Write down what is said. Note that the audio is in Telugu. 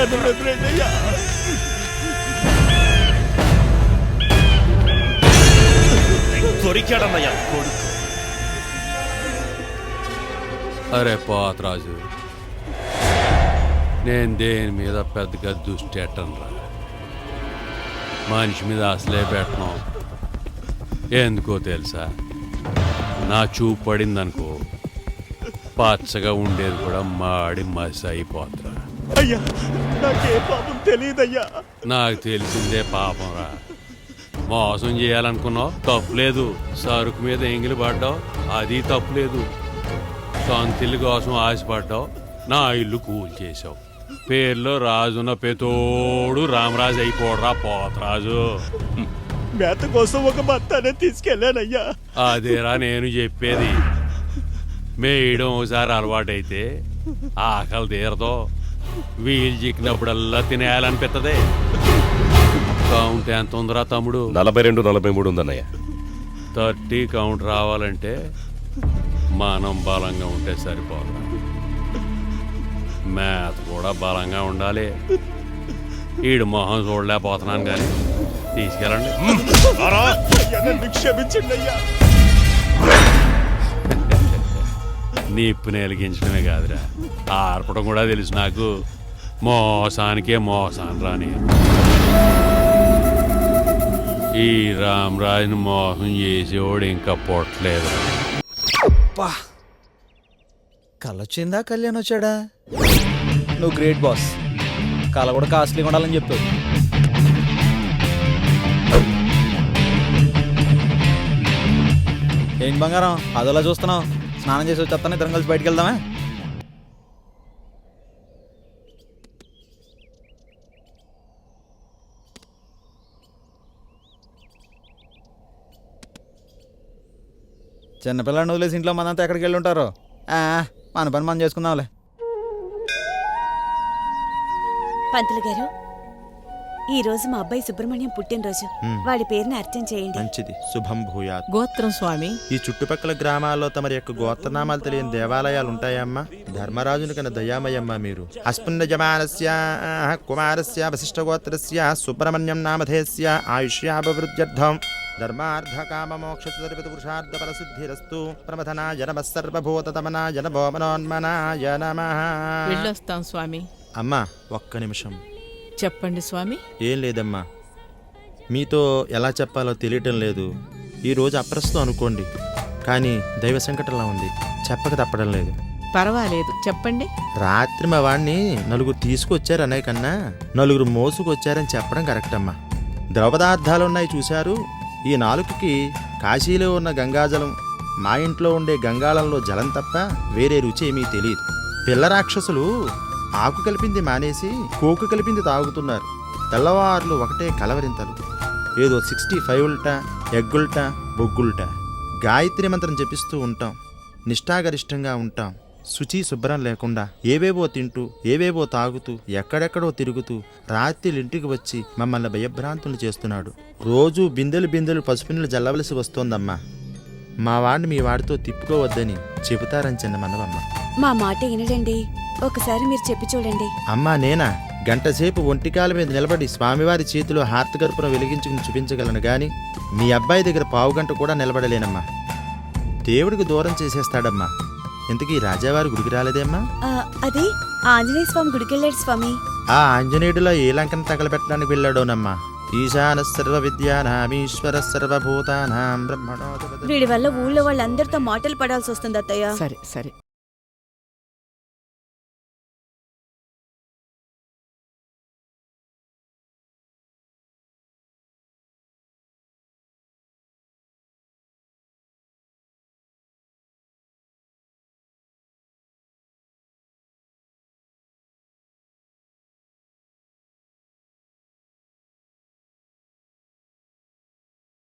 నన్ను వదిలేండి అయ్యా. దొరికాడన్నయ్యా కొడుకు. అరే పోతరాజు, నేను దేని మీద పెద్దగా దృష్టి ఎట్టనురా. మనిషి మీద అసలే పెట్టను. ఎందుకో తెలుసా, నా చూపు పడిందనుకో పచ్చగా ఉండేది కూడా మాడి మసి అయిపోతురా. అయ్యా నాకే పాపం తెలియదయ్యా. నాకు తెలిసిందే పాపంరా. మోసం చేయాలనుకున్నావు, తప్పులేదు. సరుకు మీద ఎంగిలి పడ్డావు, అది తప్పులేదు. సొంతిల్లు కోసం ఆశపడ్డావు, నా ఇల్లు కూల్చేసావు. పేర్లో రాజున్న పెతోడు రామరాజు అయిపోడరా పోతరాజు. మేత కోసం ఒక బత్తానే తీసుకెళ్ళానయ్యా. అదేరా నేను చెప్పేది. మేయడం ఒకసారి అలవాటైతే ఆకలి తీరదో. వీలు చిక్కినప్పుడల్లా తినేయాలనిపిస్తుంది. కౌంట్ ఎంత ఉందిరా తమ్ముడు? 42, 43 ఉందన్నయ్య. 30 కౌంట్ రావాలంటే మనం బలంగా ఉంటే సరిపోదు. మేత కూడా బలంగా ఉండాలి. ఈడు మొహం చూడలేకపోతున్నాను కానీ తీసుకెళ్ళండి. నన్ను క్షమించండి అయ్యా. నిప్పుని వెలిగించడమే కాదురా, ఆర్పడం కూడా తెలుసు నాకు. మోసానికే మోసాను రాని. ఈ రామరాజుని మోసం చేసేవాడు ఇంకా పొట్టలేదు. కళ్ళొచ్చిందా కళ్యాణ్ వచ్చాడా? నువ్వు గ్రేట్ బాస్. కళ కూడా కాస్ట్లీగా ఉండాలని చెప్పావు. ఏంటి బంగారం అదోలా చూస్తున్నావు? స్నానం చేసి వచ్చేస్తాను, ఇద్దరం కలిసి బయటికి వెళ్దామా? చిన్నపిల్లని వదిలేసి ఇంట్లో మనంతా ఎక్కడికి వెళ్ళి ఉంటారు? మన పని మనం చేసుకుందాంలే. పంతులు గారు, ఈ రోజు మా అబ్బాయి సుబ్రహ్మణ్యం పుట్టినరోజు. వాడి పేరుని అర్చన చేయండి. మంచిది, శుభం భూయాత్. గోత్రం స్వామి. ఈ చుట్టుపక్కల గ్రామాల్లో తమరి యొక్క గోత్రనామాలు తెలియని దేవాలయాలు ఉంటాయమ్మా? ధర్మరాజుని కన్నా దయామయ్యమ్మా మీరు. అస్పున్నజమానస్య కుమారస్య వశిష్ఠ గోత్రస్య సుబ్రహ్మణ్యం నామధేస్య ఆయుష్యాభివృద్ధ్యర్థం ధర్మార్థ కామ మోక్ష చతుర్విధ పురుషార్థ ఫలసిద్ధిరస్తు. ప్రమథనాయ నమః సర్వభూతతమనాయ నమో మనోన్మనాయ నమః. వెళ్ళొస్తాం స్వామి. అమ్మా ఒక్క నిమిషం. చెప్పండి స్వామి. ఏం లేదమ్మా, మీతో ఎలా చెప్పాలో తెలియటం లేదు. ఈరోజు అప్రస్తుతం అనుకోండి, కానీ దైవ సంకటంలా ఉంది, చెప్పక తప్పడం లేదు. పర్వాలేదు, చెప్పండి. రాత్రి మా వాడిని నలుగురు తీసుకొచ్చారు అనే కన్నా నలుగురు మోసుకొచ్చారని చెప్పడం కరెక్ట్ అమ్మా. ద్రవపదార్థాలు ఉన్నాయి చూశారు. ఈ నాలుగుకి కాశీలో ఉన్న గంగాజలం, మా ఇంట్లో ఉండే గంగాళంలో జలం తప్ప వేరే రుచి ఏమీ తెలియదు. పిల్ల రాక్షసులు ఆకు కలిపింది మానేసి కోకు కలిపింది తాగుతున్నారు. తెల్లవారులు ఒకటే కలవరింతలు. ఏదో 65 ఉల్టా, ఎగ్గుల్టా, బొగ్గుల్టా. గాయత్రి మంత్రం జపిస్తూ ఉంటాం, నిష్ఠాగరిష్టంగా ఉంటాం. శుచి శుభ్రం లేకుండా ఏవేవో తింటూ ఏవేవో తాగుతూ ఎక్కడెక్కడో తిరుగుతూ రాత్రిలింటికి వచ్చి మమ్మల్ని భయభ్రాంతులు చేస్తున్నాడు. రోజూ బిందెలు బిందెలు పసుపునీళ్ళు జల్లవలసి వస్తోందమ్మా. మా వాడిని మీ వాడితో తిప్పుకోవద్దని చెబుతారని చిన్న మనవమ్మ. మా మాట వినడండి, ఒకసారి మీరు చెప్పి చూడండి. అమ్మా నేనా? గంటసేపు ఒంటికాల మీద నిలబడి స్వామివారి చేతిలో హారతికర్పూరం వెలిగించుకుని చూపించగలను గాని మీ అబ్బాయి దగ్గర పావుగంట కూడా నిలబడలేనమ్మా. దేవుడికి దూరం చేసేస్తాడమ్మా. ఇంతకీ రాజావారి గుడికి రాలేదేమ్మా? అది ఆంజనేయ స్వామి గుడికి వెళ్ళాడు స్వామి. ఆ ఆంజనేయుడిలో ఏ లంకను తగలబెట్టడానికి వెళ్ళాడోనమ్మా. ఈశాన సర్వ విద్యానామీశ్వర సర్వభూతానాం బ్రహ్మణోధిపతి. వీడి వల్ల ఊళ్ళో వాళ్ళందరితో మాటలు పడాల్సి వస్తుంది అత్తయ్య. సరే సరే,